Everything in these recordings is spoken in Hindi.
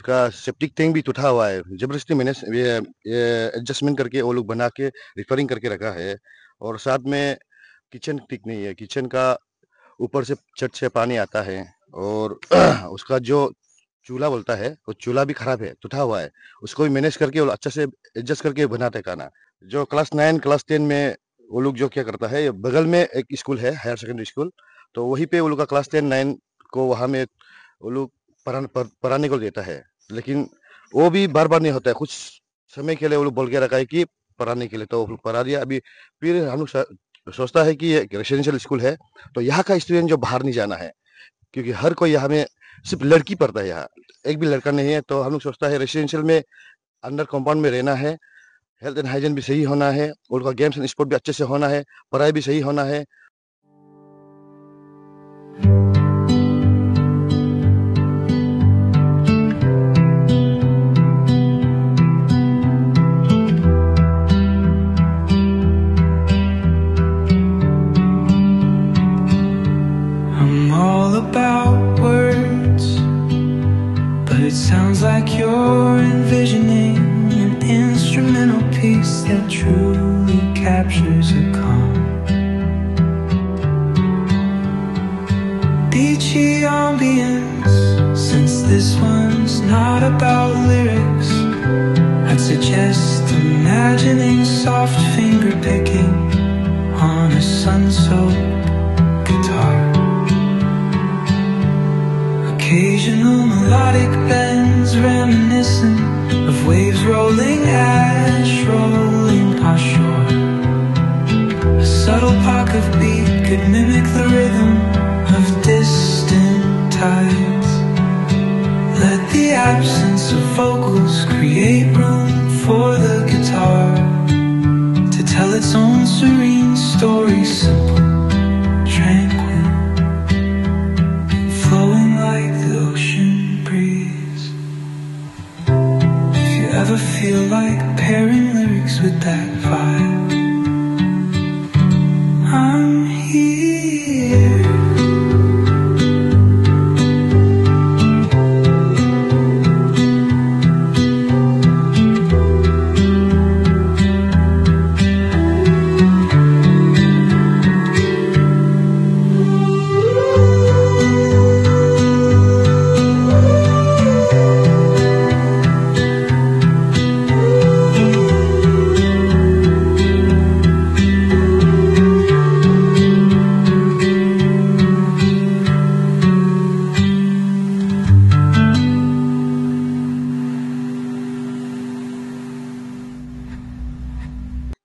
उसका सेप्टिक टैंक भी टूटा हुआ है। जबरदस्ती मैंने ये एडजस्टमेंट करके वो लोग बना के रिपेयरिंग करके रखा है। और साथ में किचन ठीक नहीं है। किचन का ऊपर से छत से पानी आता है। और उसका जो चूल्हा बोलता है वो चूल्हा भी खराब है, टूटा हुआ है। उसको भी मैनेज करके वो अच्छे से एडजस्ट करके बनाते हैं खाना। जो क्लास 9 क्लास 10 में वो लोग जो क्या करता है, बगल में एक स्कूल है, हायर सेकेंडरी स्कूल। तो वहीं पे वो लोग का क्लास 10 9 को वहाँ में वो लोग पढ़ाने को देता है। लेकिन वो भी बार बार नहीं होता है। कुछ समय के लिए वो लोग बोल के रखा है कि पढ़ाने के लिए, तो वो लोग पढ़ा दिया। अभी फिर हम लोग सोचता है कि ये रेसिडेंशियल स्कूल है, तो यहाँ का स्टूडेंट जो बाहर नहीं जाना है, क्योंकि हर कोई यहाँ में सिर्फ लड़की पढ़ता है। यहाँ एक भी लड़का नहीं है। तो हम लोग सोचता है रेसिडेंशियल में अंडर कंपाउंड में रहना है, हेल्थ एंड हाइजीन भी सही होना है, उनका गेम्स एंड स्पोर्ट भी अच्छे से होना है, पढ़ाई भी सही होना है। I'm all about words, but it sounds like you're envisioning an instrumental piece that truly captures a calm. Beachy ambience, since this one's not about lyrics, I'd suggest imagining soft finger picking on a sun-soaked guitar. Occasional melodic bends reminiscent of waves rolling ash, rolling ashore. A subtle pock of beat could mimic the rhythm of distant tides. Let the absence of vocals create room for the guitar to tell its own serene story, simple, tranquil, flowing like the ocean breeze. If you ever feel like pairing lyrics with that vibe, I'm here.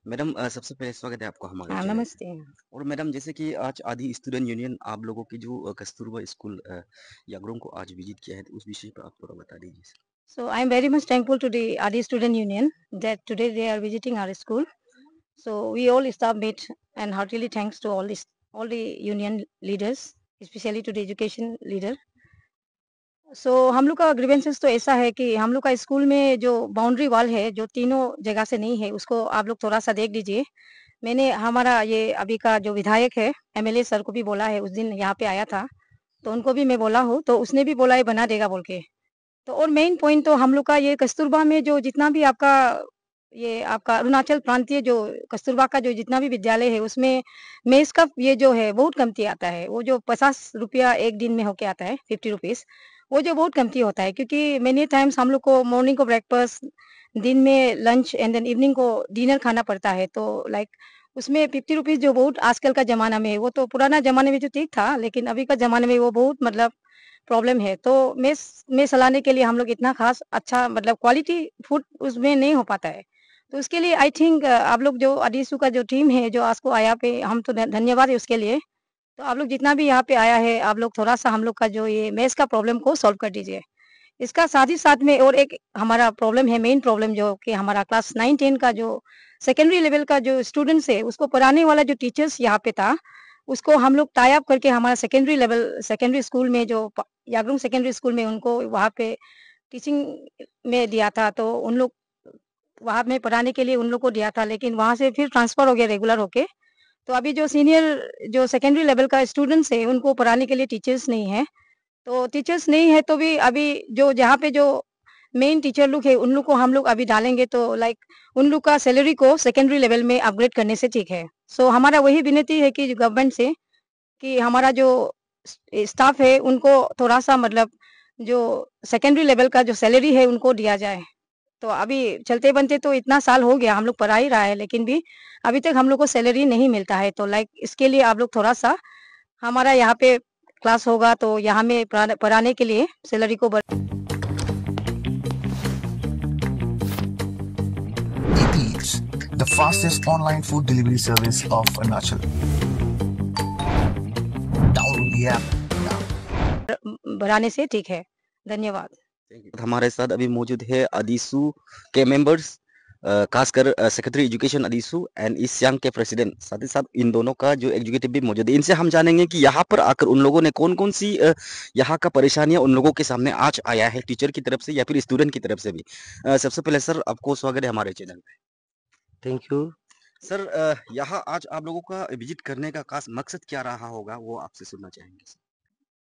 Madam सबसे पहले स्वागत है आपको हमारे हाँ, चैनल पे। नमस्ते। और मैडम जैसे कि आज आदि स्टूडेंट यूनियन आप लोगों की जो कस्तूरबा स्कूल यागरूम को आज विजिट किया है, तो उस विषय पर आप थोड़ा बता दीजिए। So I am very much thankful to the ADI Student Union that today they are visiting our school. So we all staff meet and heartily thanks to all the union leaders, especially to the education leader. So हम लोग का ग्रीवेंसेस तो ऐसा है कि हम लोग का स्कूल में जो बाउंड्री वॉल है, जो तीनों जगह से नहीं है, उसको आप लोग थोड़ा सा देख लीजिए। मैंने हमारा ये अभी का जो विधायक है, एमएलए सर को भी बोला है, उस दिन यहाँ पे आया था, तो उनको भी मैं बोला हूँ, तो उसने भी बोला है बना देगा बोल के। तो और मेन पॉइंट तो हम लोग का ये कस्तूरबा में जो जितना भी आपका अरुणाचल प्रांतीय जो कस्तूरबा का जो जितना भी विद्यालय है, उसमें मेस का ये जो है बहुत कमती आता है। वो जो 50 रुपया एक दिन में होके आता है, 50 रुपीज, वो जो बहुत कमती होता है। क्योंकि मेनी टाइम्स हम लोग को मॉर्निंग को ब्रेकफास्ट, दिन में लंच एंड देन इवनिंग को डिनर खाना पड़ता है। तो लाइक उसमें 50 रुपीज जो बहुत आजकल का जमाना में है, वो तो पुराना जमाने में जो ठीक था, लेकिन अभी का जमाने में वो बहुत मतलब प्रॉब्लम है। तो मेस में चलाने के लिए हम लोग इतना खास अच्छा मतलब क्वालिटी फूड उसमें नहीं हो पाता है। तो उसके लिए आई थिंक आप लोग जो अडीसू का जो टीम है जो आज को आया पे, हम तो धन्यवाद है उसके लिए। तो आप लोग जितना भी यहाँ पे आया है, आप लोग थोड़ा सा हम लोग का जो ये मेस का प्रॉब्लम को सॉल्व कर दीजिए। इसका साथ ही साथ में और एक हमारा प्रॉब्लम है, मेन प्रॉब्लम जो कि हमारा क्लास 9 10 का जो सेकेंडरी लेवल का जो स्टूडेंट्स है, उसको पढ़ाने वाला जो टीचर्स यहाँ पे था, उसको हम लोग टाई अप करके हमारा सेकेंडरी स्कूल में जो यागरूम सेकेंडरी स्कूल में उनको वहाँ पे टीचिंग में दिया था। तो उन लोग वहाँ में पढ़ाने के लिए उन लोग को दिया था, लेकिन वहाँ से फिर ट्रांसफर हो गया रेगुलर होके। तो अभी जो सीनियर जो सेकेंडरी लेवल का स्टूडेंट्स है, उनको पढ़ाने के लिए टीचर्स नहीं है। तो टीचर्स नहीं है तो भी अभी जो जहाँ पे जो मेन टीचर लोग है उन लोग को हम लोग अभी डालेंगे तो लाइक उन लोग का सैलरी को सेकेंडरी लेवल में अपग्रेड करने से ठीक है। सो हमारा वही विनती है कि गवर्नमेंट से कि हमारा जो स्टाफ है उनको थोड़ा सा मतलब जो सेकेंडरी लेवल का जो सैलरी है उनको दिया जाए। तो अभी चलते बनते तो इतना साल हो गया हम लोग पढ़ा ही रहा है, लेकिन भी अभी तक हम लोग को सैलरी नहीं मिलता है। तो लाइक इसके लिए आप लोग थोड़ा सा हमारा यहाँ पे क्लास होगा तो यहाँ में पढ़ाने के लिए सैलरी को Eats, the fastest online food delivery service of Arunachal. Download the app now. बढ़ाने से ठीक है। धन्यवाद। हमारे साथ अभी मौजूद है अदीसू के मेंबर्स, खासकर secretary education ADISU and East Siang के प्रेसिडेंट, साथ ही साथ इन दोनों का जो एग्जीक्यूटिव भी मौजूद है। इनसे हम जानेंगे कि यहाँ पर आकर उन लोगों ने कौन कौन सी यहाँ का परेशानियां उन लोगों के सामने आज आया है, टीचर की तरफ से या फिर स्टूडेंट की तरफ से भी। सबसे पहले सर आपको स्वागत है हमारे चैनल पे। Thank you. सर यहाँ आज आप लोगों का विजिट करने का खास मकसद क्या रहा होगा वो आपसे सुनना चाहेंगे sir.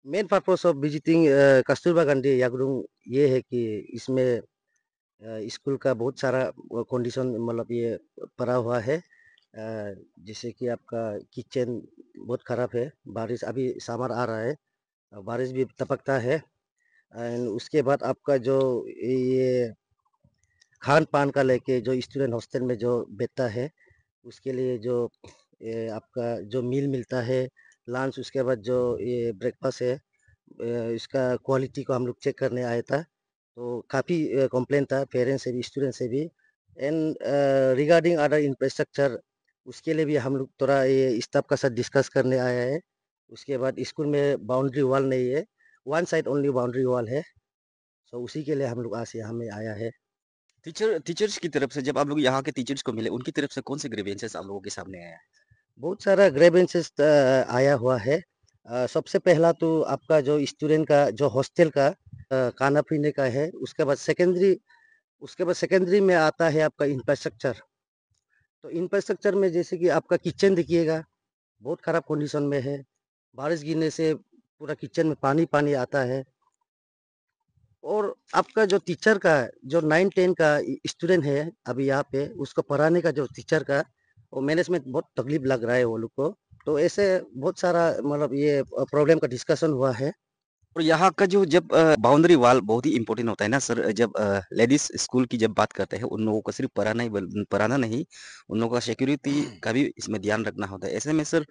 Main purpose of visiting Kasturba Gandhi Yagrung ये है कि इसमें स्कूल का बहुत सारा कंडीशन मतलब ये पड़ा हुआ है। जैसे कि आपका किचन बहुत ख़राब है, बारिश अभी समर आ रहा है, बारिश भी टपकता है। एंड उसके बाद आपका जो ये खान पान का लेके जो स्टूडेंट हॉस्टल में जो बैठता है उसके लिए जो आपका जो मील मिलता है, लंच, उसके बाद जो ये ब्रेकफास्ट है, इसका क्वालिटी को हम लोग चेक करने आया था। तो काफ़ी कंप्लेन था पेरेंट्स से भी स्टूडेंट से भी। एंड रिगार्डिंग अदर इंफ्रास्ट्रक्चर उसके लिए भी हम लोग थोड़ा ये स्टाफ का साथ डिस्कस करने आया है। उसके बाद स्कूल में बाउंड्री वॉल नहीं है, one side only boundary wall है। सो उसी के लिए हम लोग आज यहाँ में आया है। टीचर्स की तरफ से जब आप लोग यहाँ के टीचर्स को मिले उनकी तरफ से कौन से ग्रीवेंसेस आप लोगों के सामने आया है? बहुत सारा ग्रेवेंसेस आया हुआ है। सबसे पहला तो आपका जो स्टूडेंट का जो हॉस्टल का खाना पीने का है। उसके बाद सेकेंडरी में आता है आपका इंफ्रास्ट्रक्चर। तो इंफ्रास्ट्रक्चर में जैसे कि आपका किचन देखिएगा बहुत ख़राब कंडीशन में है, बारिश गिरने से पूरा किचन में पानी पानी आता है। और आपका जो टीचर का जो 9-10 का स्टूडेंट है अभी यहाँ पे, उसको पढ़ाने का जो टीचर का वो मैनेजमेंट बहुत तकलीफ लग रहा है वो लोग को। तो ऐसे बहुत सारा मतलब ये प्रॉब्लम का डिस्कशन हुआ है। और यहाँ का जो जब बाउंड्री वॉल बहुत ही इंपॉर्टेंट होता है ना सर, जब लेडीज स्कूल की जब बात करते हैं उन लोगों को सिर्फ पढ़ाना नहीं, उन लोगों का सिक्योरिटी का भी इसमें ध्यान रखना होता है। ऐसे में सर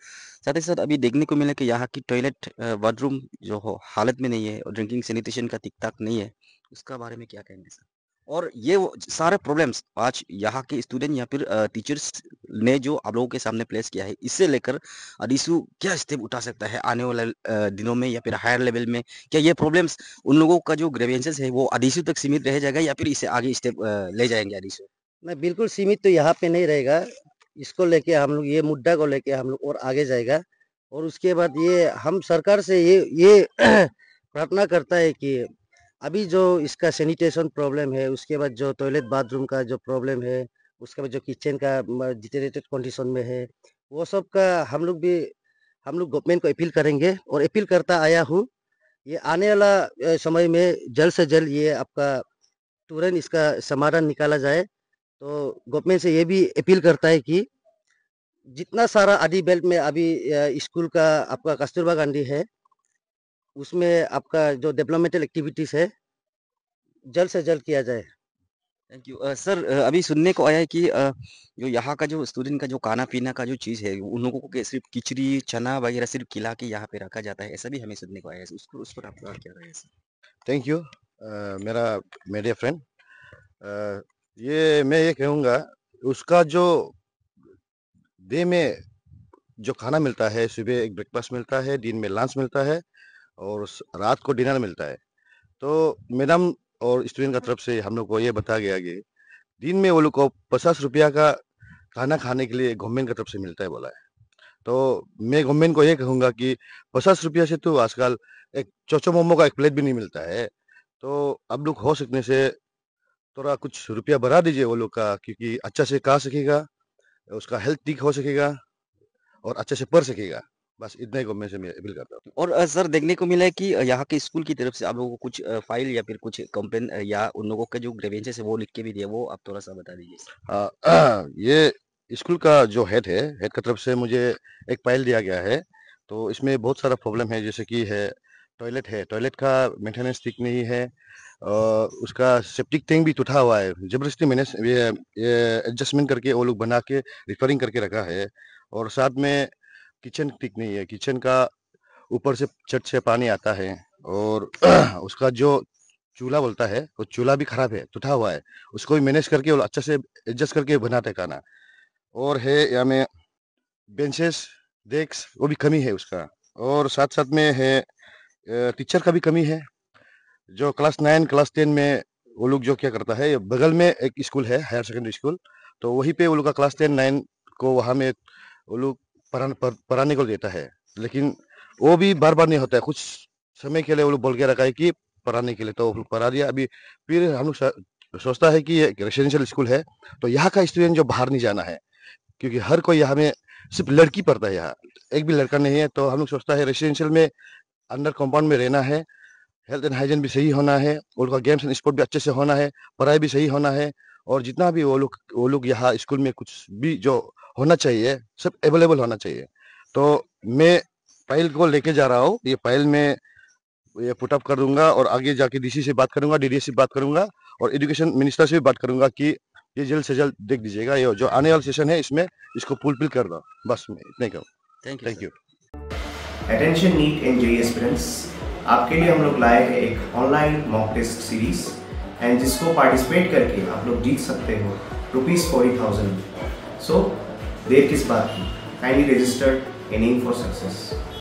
साथ ही साथ अभी देखने को मिला कि यहाँ की टॉयलेट बाथरूम जो हो हालत में नहीं है और ड्रिंकिंग सैनिटेशन का ठीक ठाक नहीं है, उसका बारे में क्या कहेंगे सर? और ये सारे प्रॉब्लम्स आज यहाँ के स्टूडेंट या फिर टीचर्स ने जो आप लोगों के सामने प्लेस किया है, इससे लेकर अदीसू क्या स्टेप उठा सकता है आने वाले दिनों में या फिर हायर लेवल में? क्या ये प्रॉब्लम्स उन लोगों का जो ग्रीवेंसेस है वो अदीसू तक सीमित रह जाएगा या फिर इसे आगे स्टेप ले जाएंगे अदीसू? नहीं, बिल्कुल सीमित तो यहाँ पे नहीं रहेगा। इसको लेके हम लोग ये मुद्दा को लेके हम लोग और आगे जाएगा। और उसके बाद ये हम सरकार से ये प्रार्थना करता है कि अभी जो इसका सैनिटेशन प्रॉब्लम है, उसके बाद जो टॉयलेट बाथरूम का जो प्रॉब्लम है, उसके बाद जो किचन का डिटेरियोरेटेड कंडीशन में है, वो सब का हम लोग गवर्नमेंट को अपील करेंगे और अपील करता आया हूँ। ये आने वाला समय में जल्द से जल्द ये आपका तुरंत इसका समाधान निकाला जाए। तो गवर्नमेंट से ये भी अपील करता है कि जितना सारा आदि बेल्ट में अभी स्कूल का आपका कस्तूरबा गांधी है, उसमें आपका जो डेवलपमेंटल एक्टिविटीज़ है, जल्द से जल्द किया जाए। Thank you sir. अभी सुनने को आया है कि जो यहाँ का जो स्टूडेंट का जो खाना पीना का जो चीज़ है उन लोगों को सिर्फ खिचड़ी चना वगैरह सिर्फ खिला के यहाँ पे रखा जाता है, ऐसा भी हमें सुनने को आया है। उसको उस पर आपका क्या राय है सर? थैंक यू मेरा मीडिया फ्रेंड। ये मैं ये कहूँगा उसका जो डे में जो खाना मिलता है, सुबह एक ब्रेकफास्ट मिलता है, दिन में लंच मिलता है और रात को डिनर मिलता है। तो मैडम और स्टूडेंट का तरफ से हम लोग को ये बताया गया कि दिन में वो लोग को 50 रुपया का खाना खाने के लिए गवर्नमेंट की तरफ से मिलता है बोला है। तो मैं गवर्नमेंट को ये कहूँगा कि 50 रुपया से तो आजकल एक चोचो मोमो का एक प्लेट भी नहीं मिलता है। तो अब लोग हो सकने से थोड़ा कुछ रुपया बढ़ा दीजिए वो लोग का, क्योंकि अच्छा से खा सकेगा, उसका हेल्थ ठीक हो सकेगा और अच्छे से पढ़ सकेगा। बस इतना ही मैं अपील करता हूँ। और सर देखने को मिला है कि यहाँ के स्कूल की तरफ से आप लोगों को कुछ फाइल या फिर कुछ कंप्लेन या उन लोगों का जो ग्रीवेंसेस है वो लिख के भी दिया, वो आप थोड़ा सा बता दीजिए। ये स्कूल का जो हेड की तरफ से मुझे एक फाइल दिया गया है। तो इसमें बहुत सारा प्रॉब्लम है, जैसे कि है टॉयलेट का मेंटेनेंस ठीक नहीं है, उसका सेप्टिक टैंक भी टूटा हुआ है। जबरदस्ती मैंने ये एडजस्टमेंट करके वो लोग बना के रिपेयरिंग करके रखा है। और साथ में किचन ठीक नहीं है, किचन का ऊपर से छत से पानी आता है। और उसका जो चूल्हा बोलता है वो चूल्हा भी खराब है, टूटा हुआ है। उसको भी मैनेज करके और अच्छे से एडजस्ट करके बनाते हैं खाना। और है यहाँ में बेंचेस डेस्क वो भी कमी है उसका। और साथ साथ में है टीचर का भी कमी है। जो क्लास 9 क्लास 10 में वो लोग जो क्या करता है, बगल में एक स्कूल है हायर सेकेंडरी स्कूल, तो वहीं पे वो लोग का क्लास 10 9 को वहाँ में वो लोग पढ़ाने को देता है। लेकिन वो भी बार बार नहीं होता है, कुछ समय के लिए वो लोग बोल के रखा है कि पढ़ाने के लिए, तो वो लोग पढ़ा दिया। अभी फिर हम लोग सोचता है कि ये रेसिडेंशियल स्कूल है, तो यहाँ का स्टूडेंट जो बाहर नहीं जाना है, क्योंकि हर कोई यहाँ में सिर्फ लड़की पढ़ता है, यहाँ एक भी लड़का नहीं है। तो हम लोग सोचता है रेसिडेंशियल में अंडर कंपाउंड में रहना है, हेल्थ एंड हाइजीन भी सही होना है, उनका गेम्स एंड स्पोर्ट भी अच्छे से होना है, पढ़ाई भी सही होना है। और जितना भी वो लोग यहाँ स्कूल में कुछ भी जो होना चाहिए सब अवेलेबल होना चाहिए। तो मैं फाइल को लेके जा रहा हूँ, ये फाइल में ये पुट अप कर दूंगा और आगे जाके डीसी से बात करूंगा, डीडीएस से बात करूंगा और एजुकेशन मिनिस्टर से भी बात करूंगा कि ये जल्द से जल्द देख दीजिएगा, ये जो आने वाला सेशन है इसमें इसको फुलफिल कर दो। बस मैं इतना ही कहूँ। Thank you. Attention NEET and JEE aspirants, आपके लिए हम लोग लाए हैं एक online mock test series and जिसको पार्टिसिपेट करके आप लोग जीत सकते हो ₹40,000। सो देर किस बात की, काइंडली रजिस्टर्ड एनिंग फॉर सक्सेस।